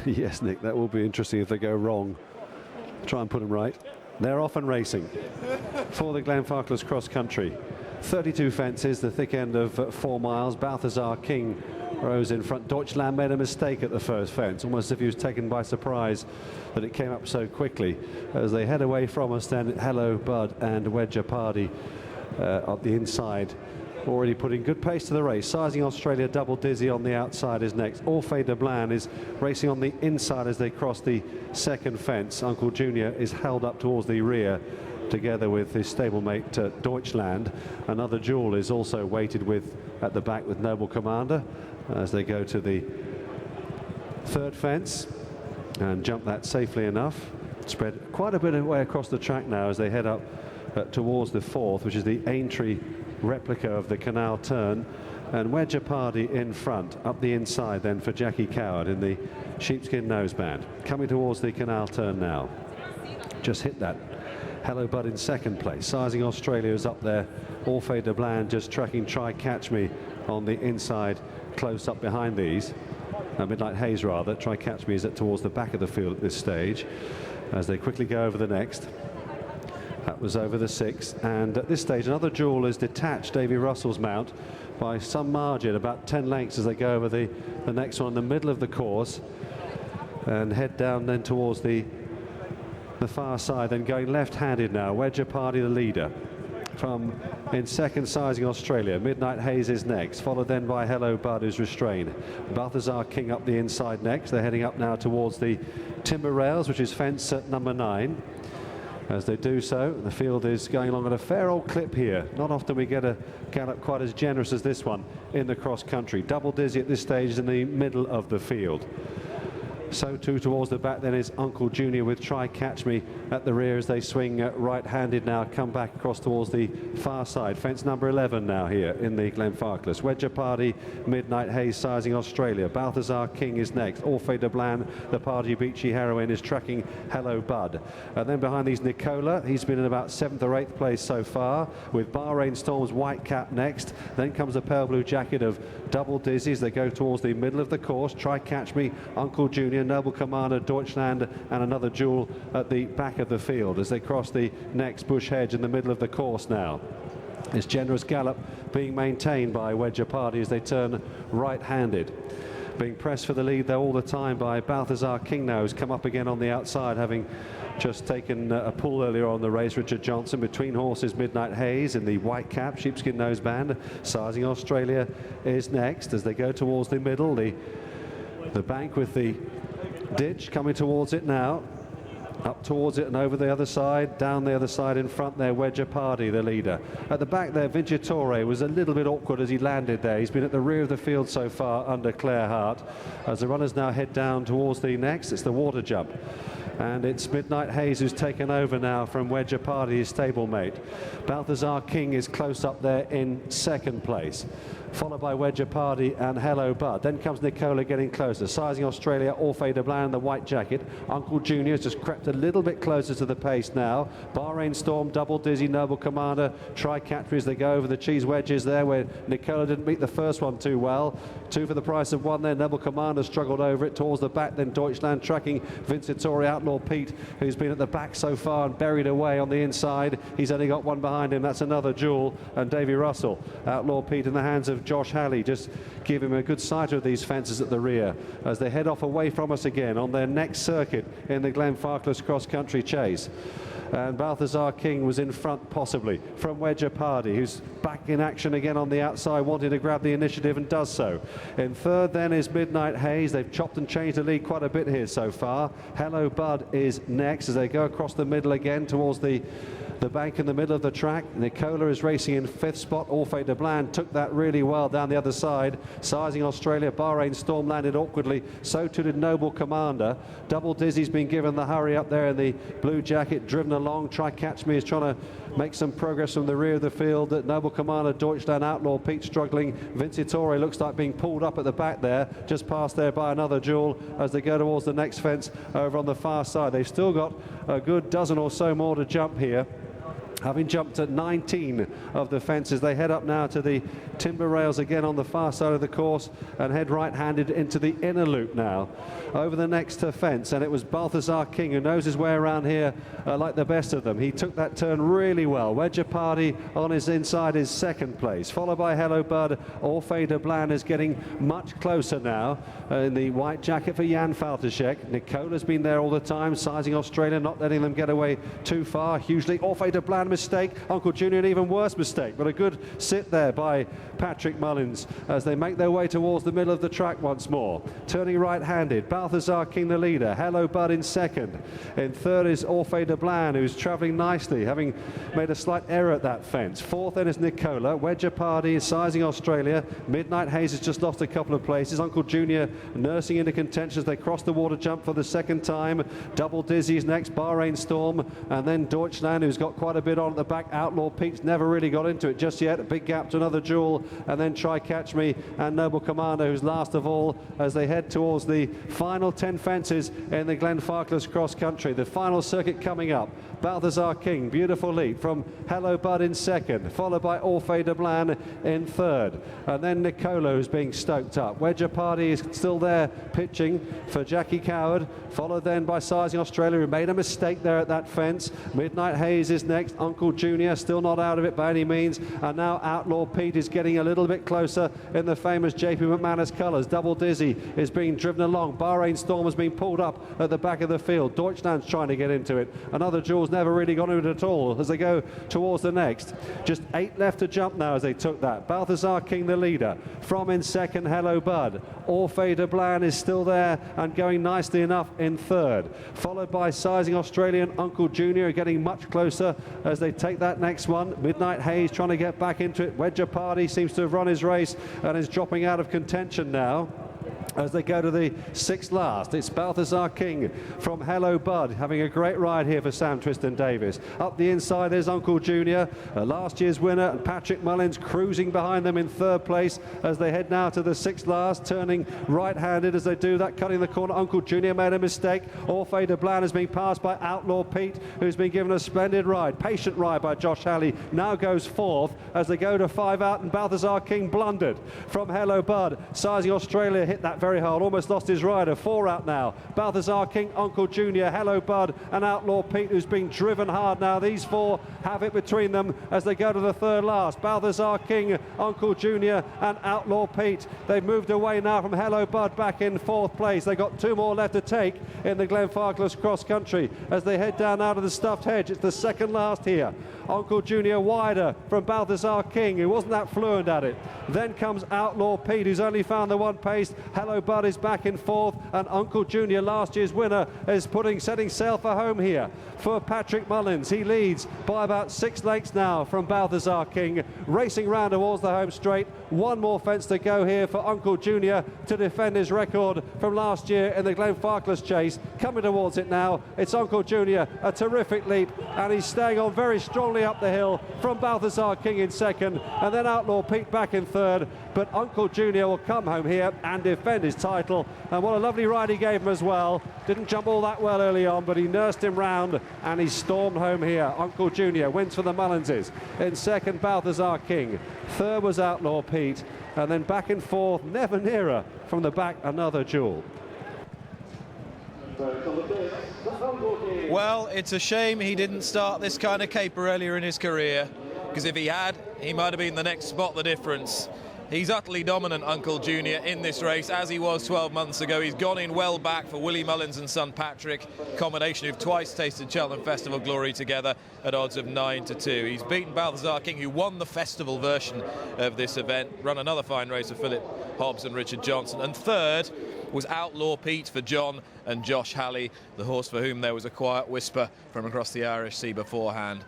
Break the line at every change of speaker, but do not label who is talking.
Yes, Nick, that will be interesting if they go wrong. Try and put them right. They're off and racing for the Glenfarclas Cross Country. 32 fences, the thick end of 4 miles. Balthazar King rose in front. Deutschland made a mistake at the first fence, almost as if he was taken by surprise that it came up so quickly. As they head away from us, then Hello Bud and Wedger Paddy up the inside, already putting good pace to the race. Sizing Australia, Double Dizzy on the outside is next. Orphée de Blan is racing on the inside as they cross the second fence. Uncle Junior is held up towards the rear together with his stablemate Deutschland. Another Jewel is also weighted with at the back with Noble Commander as they go to the third fence and jump that safely enough. Spread quite a bit of way across the track now as they head up towards the fourth, which is the Aintree replica of the Canal Turn, and Wedger Paddy in front, up the inside then for Jackie Coward in the sheepskin noseband. Coming towards the Canal Turn now. Just hit that. Hello Bud in second place. Sizing Australia is up there. Orphée de Blan just tracking Try Catch Me on the inside, close up behind these. Midnight Haze rather. Try Catch Me is towards the back of the field at this stage as they quickly go over the next. That was over the 6, and at this stage another Jewel is detached Davy Russell's mount by some margin, about 10 lengths as they go over the next one in the middle of the course and head down then towards the far side, then going left-handed now. Wedger Paddy the leader. From in second, Sizing Australia. Midnight Haze is next, followed then by Hello Bud, who's restrained. Balthazar King up the inside next. They're heading up now towards the timber rails, which is fence at number 9. As they do so, the field is going along at a fair old clip here. Not often we get a gallop quite as generous as this one in the cross country. Double Dizzy at this stage is in the middle of the field. So too towards the back then is Uncle Junior with Try Catch Me at the rear as they swing right-handed now, come back across towards the far side. Fence number 11 now here in the Glenfarclas. Wedger Paddy, Midnight Haze, Sizing Australia. Balthazar King is next. Orphée de Blan, the Party Beachy heroine, is tracking Hello Bud. And then behind these Nicola, he's been in about 7th or 8th place so far, with Bahrain Storm's White Cap next. Then comes a pale blue jacket of Double Dizzy as they go towards the middle of the course. Try Catch Me, Uncle Junior, Noble Commander, Deutschland, and another Jewel at the back of the field as they cross the next bush hedge in the middle of the course now. This generous gallop being maintained by Wedger Paddy as they turn right-handed. Being pressed for the lead though all the time by Balthazar King now, who's come up again on the outside, having just taken a pull earlier on the race. Richard Johnson. Between horses, Midnight Haze in the white cap, sheepskin noseband. Sizing Australia is next as they go towards the middle. The bank with the ditch coming towards it now, up towards it and over the other side, down the other side in front there, Wedger Paddy the leader. At the back there, Vincitore was a little bit awkward as he landed there. He's been at the rear of the field so far under Claire Hart. As the runners now head down towards the next, it's the water jump. And it's Midnight Haze who's taken over now from Wedger Paddy, his stablemate. Balthazar King is close up there in second place, followed by Wedger Paddy and Hello Bud. Then comes Nicola getting closer. Sizing Australia, Orphée de Blan, the white jacket. Uncle Junior has just crept a little bit closer to the pace now. Bahrain Storm, Double Dizzy, Noble Commander, Try Catch Me as they go over the cheese wedges there where Nicola didn't beat the first one too well. 2 for the price of 1 there. Noble Commander struggled over it towards the back. Then Deutschland tracking Vincitore, Outlaw Pete, who's been at the back so far and buried away on the inside. He's only got one behind him. That's another Jewel and Davy Russell. Outlaw Pete in the hands of Josh Halley. Just give him a good sight of these fences at the rear as they head off away from us again on their next circuit in the Glenfarclas Cross Country Chase. And Balthazar King was in front possibly from Wedger Paddy, who's back in action again on the outside, wanting to grab the initiative and does so. In third then is Midnight Haze. They've chopped and changed the lead quite a bit here so far. Hello Bud is next as they go across the middle again towards the bank in the middle of the track. Nicola is racing in 5th spot. Orphée de Blan took that really well down the other side. Sizing Australia, Bahrain Storm landed awkwardly. So too did Noble Commander. Double Dizzy's been given the hurry up there in the blue jacket, driven along. Try Catch Me is trying to make some progress from the rear of the field. Noble Commander, Deutschland, Outlaw Pete struggling. Vincitore looks like being pulled up at the back there, just past there by another Jewel as they go towards the next fence over on the far side. They've still got a good dozen or so more to jump here. Having jumped at 19 of the fences, they head up now to the timber rails again on the far side of the course and head right-handed into the inner loop now over the next fence. And it was Balthazar King, who knows his way around here like the best of them. He took that turn really well. Wedger Paddy on his inside is second place, followed by Hello Bud. Orphée de Blan is getting much closer now in the white jacket for Jan Falterschek. Nicola's been there all the time, sizing Australia, not letting them get away too far. Hugely, Orphée de Blan mistake, Uncle Junior an even worse mistake, but a good sit there by Patrick Mullins as they make their way towards the middle of the track once more. Turning right-handed, Balthazar King the leader, Hello Bud in second. In third is Orphée de Blan, who's travelling nicely, having made a slight error at that fence. Fourth then is Nicola. Wedger Paddy is sizing Australia. Midnight Haze has just lost a couple of places. Uncle Junior nursing into contention as they cross the water jump for the second time. Double Dizzy's next, Bahrain Storm, and then Deutschland, who's got quite a bit on at the back. Outlaw Pete's never really got into it just yet. A big gap to another Jewel, and then Try Catch Me and Noble Commander, who's last of all, as they head towards the final 10 fences in the Glenfarclas Cross Country. The final circuit coming up. Balthazar King, beautiful lead from Hello Bud in second, followed by Orphée de Blan in third, and then Nicola, who's being stoked up. Wedger Paddy is still there pitching for Jackie Coward, followed then by Sizing Australia, who made a mistake there at that fence. Midnight Haze is next. Uncle Junior still not out of it by any means, and now Outlaw Pete is getting a little bit closer in the famous JP McManus colours. Double Dizzy is being driven along. Bahrain Storm has been pulled up at the back of the field. Deutschland's trying to get into it. Another Jewel's never really gone into it at all as they go towards the next. Just 8 left to jump now as they took that. Balthazar King the leader. From in second, Hello Bud. Orphée de Blan is still there and going nicely enough in third, followed by Sizing Australian. Uncle Junior getting much closer as they take that next one. Midnight Haze trying to get back into it. Wedger Paddy seems to have run his race and is dropping out of contention now as they go to the 6th last. It's Balthazar King from Hello Bud, having a great ride here for Sam Twiston-Davies. Up the inside there's Uncle Junior, last year's winner, and Patrick Mullins cruising behind them in third place as they head now to the 6th last, turning right-handed as they do that, cutting the corner. Uncle Junior made a mistake. Orphée de Blan has been passed by Outlaw Pete, who's been given a splendid ride, patient ride by Josh Halley. Now goes fourth as they go to 5 out, and Balthazar King blundered from Hello Bud. Sizing Australia hit that very hard, almost lost his rider. 4 out now. Balthazar King, Uncle Junior, Hello Bud and Outlaw Pete, who's being driven hard now. These 4 have it between them as they go to the 3rd last. Balthazar King, Uncle Junior and Outlaw Pete. They've moved away now from Hello Bud back in 4th place. They've got 2 more left to take in the Glenfarclas Cross Country as they head down out of the Stuffed Hedge. It's the 2nd last here. Uncle Junior wider from Balthazar King, who wasn't that fluent at it. Then comes Outlaw Pete, who's only found the 1 pace. Hello Bud is back in 4th, and Uncle Junior, last year's winner, is setting sail for home here for Patrick Mullins. He leads by about 6 lengths now from Balthazar King, racing round towards the home straight. 1 more fence to go here for Uncle Junior to defend his record from last year in the Glenfarclas Chase. Coming towards it now, it's Uncle Junior, a terrific leap, and he's staying on very strongly up the hill from Balthazar King in second, and then Outlaw Pete back in third. But Uncle Junior will come home here and defend his title, and what a lovely ride he gave him as well. Didn't jump all that well early on, but he nursed him round and he stormed home here. Uncle Junior wins for the Mullinses. In second, Balthazar King. Third was Outlaw Pete, and then back in 4th, never nearer from the back, another Jewel.
Well, it's a shame he didn't start this kind of caper earlier in his career, because if he had, he might have been the next spot the difference. He's utterly dominant, Uncle Junior, in this race, as he was 12 months ago. He's gone in well back for Willie Mullins and son Patrick, combination who've twice tasted Cheltenham Festival glory together at odds of 9-2. He's beaten Balthazar King, who won the festival version of this event, run another fine race with Philip Hobbs and Richard Johnson, and third was Outlaw Pete for John and Josh Halley, the horse for whom there was a quiet whisper from across the Irish Sea beforehand.